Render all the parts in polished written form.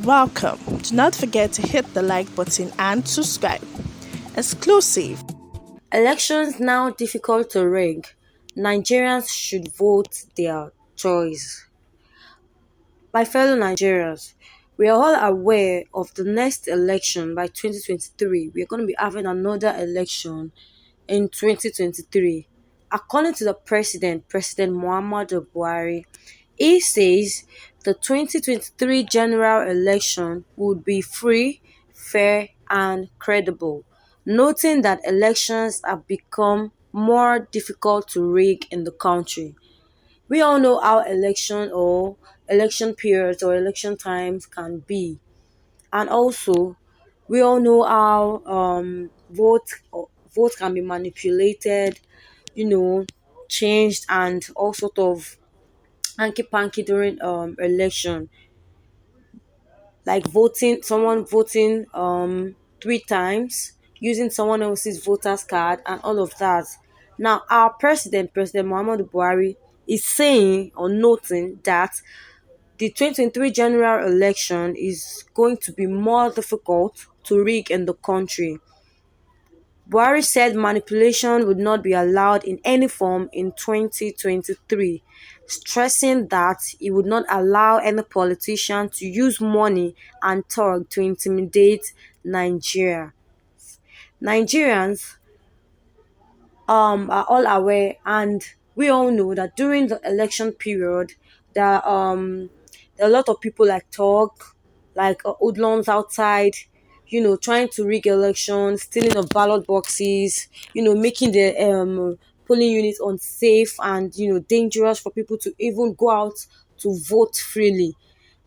Welcome. Do not forget to hit the like button and subscribe. Exclusive. Elections now difficult to rig. Nigerians should vote their choice. My fellow Nigerians, we are all aware of the next election by 2023. We are going to be having another election in 2023. According to the president, President Muhammadu Buhari, he says the 2023 general election would be free, fair, and credible, noting that elections have become more difficult to rig in the country. We all know how election periods or election times can be, and also we all know how vote can be manipulated, you know, changed and all sort of hanky panky during election, like someone voting three times using someone else's voter's card and all of that. Now our President Muhammadu Buhari, is saying or noting that the 2023 general election is going to be more difficult to rig in the country. Buhari said manipulation would not be allowed in any form in 2023, stressing that he would not allow any politician to use money and talk to intimidate Nigeria. Nigerians are all aware, and we all know that during the election period there are a lot of people like talk, like hoodlums outside, trying to rig elections, stealing of ballot boxes, making the polling units unsafe and dangerous for people to even go out to vote freely.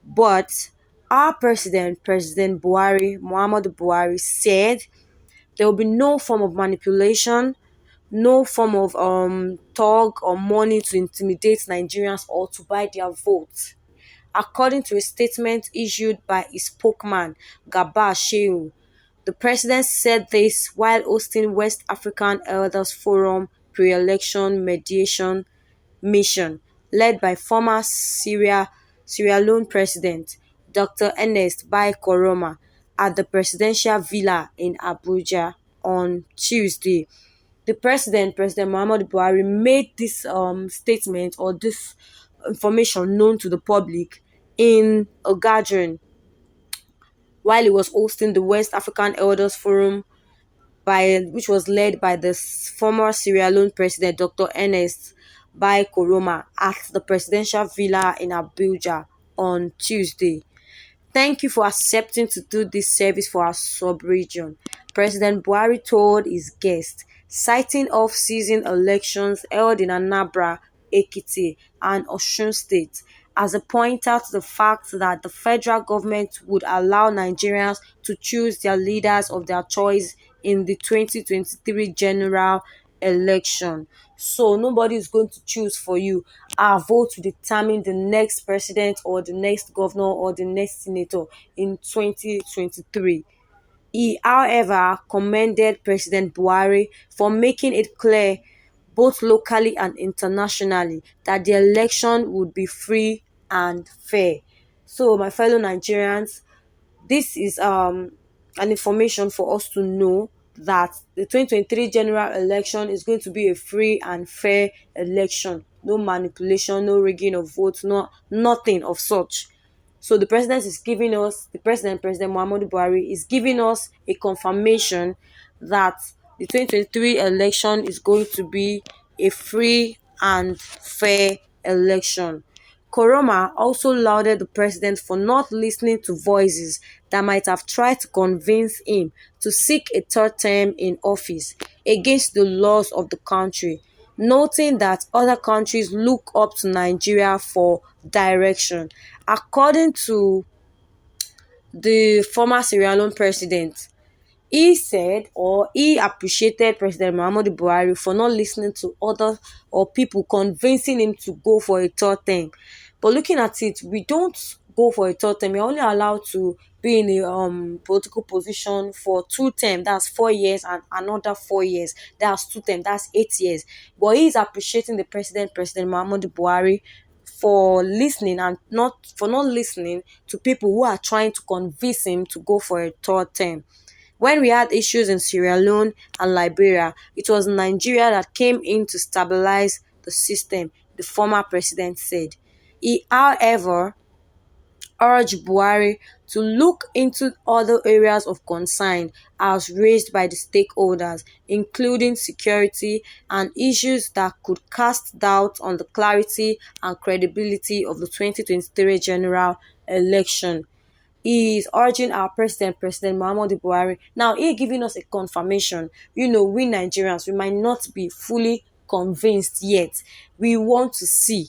But our President Buhari, Muhammadu Buhari, said there will be no form of manipulation, no form of talk or money to intimidate Nigerians or to buy their votes. According to a statement issued by his spokesman, Gaba Shehu, the president said this while hosting West African Elders Forum pre-election mediation mission led by former Sierra Leone President Dr. Ernest Bai Koroma at the presidential villa in Abuja on Tuesday. The President Muhammadu Buhari, made this statement or this information known to the public in a gathering while he was hosting the West African Elders Forum, which was led by the former Sierra Leone President Dr. Ernest Bai Koroma at the presidential villa in Abuja on Tuesday. Thank you for accepting to do this service for our sub-region, President Buhari told his guests, citing off-season elections held in Anambra, Ekiti, and Osun State as a pointer to the fact that the federal government would allow Nigerians to choose their leaders of their choice in the 2023 general election. So nobody is going to choose for you. Our vote will determine the next president or the next governor or the next senator in 2023. He, however, commended President Buhari for making it clear, both locally and internationally, that the election would be free and fair. So, my fellow Nigerians, this is an information for us to know that the 2023 general election is going to be a free and fair election. No manipulation, no rigging of votes, nothing of such. So the President Muhammadu Buhari, is giving us a confirmation that the 2023 election is going to be a free and fair election. Koroma also lauded the president for not listening to voices that might have tried to convince him to seek a third term in office against the laws of the country, noting that other countries look up to Nigeria for direction. According to the former Sierra Leone president, he said, or he appreciated President Muhammadu Buhari for not listening to other or people convincing him to go for a third term. But looking at it, we don't go for a third term. We're only allowed to be in a political position for two terms, that's 4 years, and another 4 years, that's two terms, that's 8 years. But he is appreciating the President Muhammadu Buhari for listening and not listening to people who are trying to convince him to go for a third term. When we had issues in Sierra Leone and Liberia, it was Nigeria that came in to stabilize the system, the former president said. He, however, urged Buhari to look into other areas of concern as raised by the stakeholders, including security and issues that could cast doubt on the clarity and credibility of the 2023 general election. He is urging our president, President Muhammadu Buhari. Now, he giving us a confirmation. We Nigerians, we might not be fully convinced yet. We want to see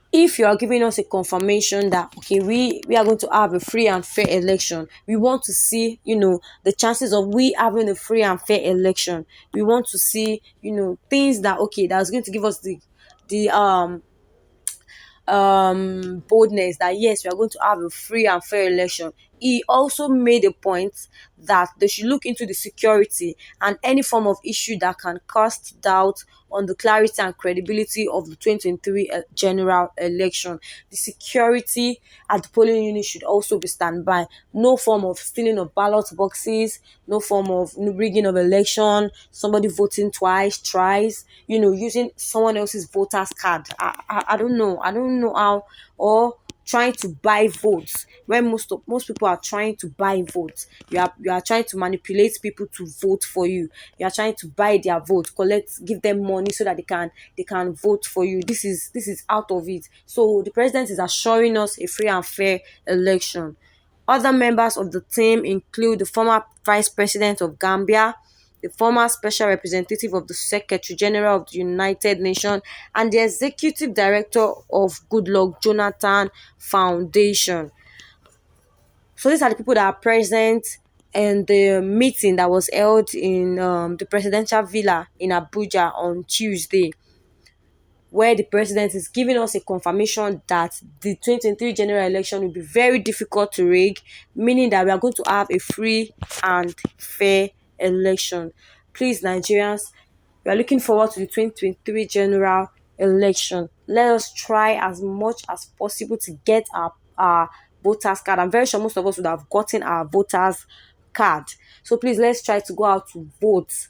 if you are giving us a confirmation that okay, we are going to have a free and fair election. We want to see the chances of we having a free and fair election. We want to see things that okay, that's going to give us the boldness that yes, we are going to have a free and fair election. He also made a point that they should look into the security and any form of issue that can cast doubt on the clarity and credibility of the 2023 general election. The security at the polling unit should also be standby. No form of stealing of ballot boxes, no form of rigging of election, somebody voting twice, thrice, using someone else's voter's card. I don't know. I don't know how, or trying to buy votes when most people are trying to buy votes. You are trying to manipulate people to vote for you. You are trying to buy their vote, give them money so that they can vote for you. This is out of it. So the president is assuring us a free and fair election. Other members of the team include the former vice president of Gambia, the former special representative of the Secretary General of the United Nations, and the executive director of Goodluck Jonathan Foundation. So these are the people that are present in the meeting that was held in the presidential villa in Abuja on Tuesday, where the president is giving us a confirmation that the 2023 general election will be very difficult to rig, meaning that we are going to have a free and fair election. Please, Nigerians, we are looking forward to the 2023 general election. Let us try as much as possible to get our voters card. I'm very sure most of us would have gotten our voters card. So please, let's try to go out to vote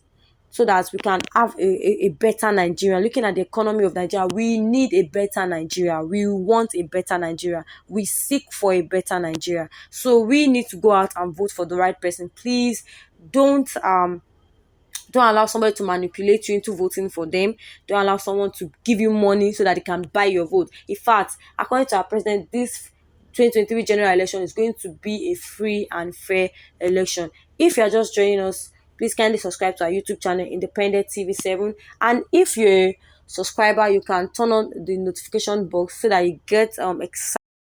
so that we can have a better Nigeria. Looking at the economy of Nigeria, we need a better Nigeria. We want a better Nigeria. We seek for a better Nigeria. So we need to go out and vote for the right person. Please don't allow somebody to manipulate you into voting for them. Don't allow someone to give you money so that they can buy your vote. In fact, according to our president, this 2023 general election is going to be a free and fair election. If you are just joining us, please kindly subscribe to our YouTube channel, Independent TV 7. And if you're a subscriber, you can turn on the notification box so that you get excited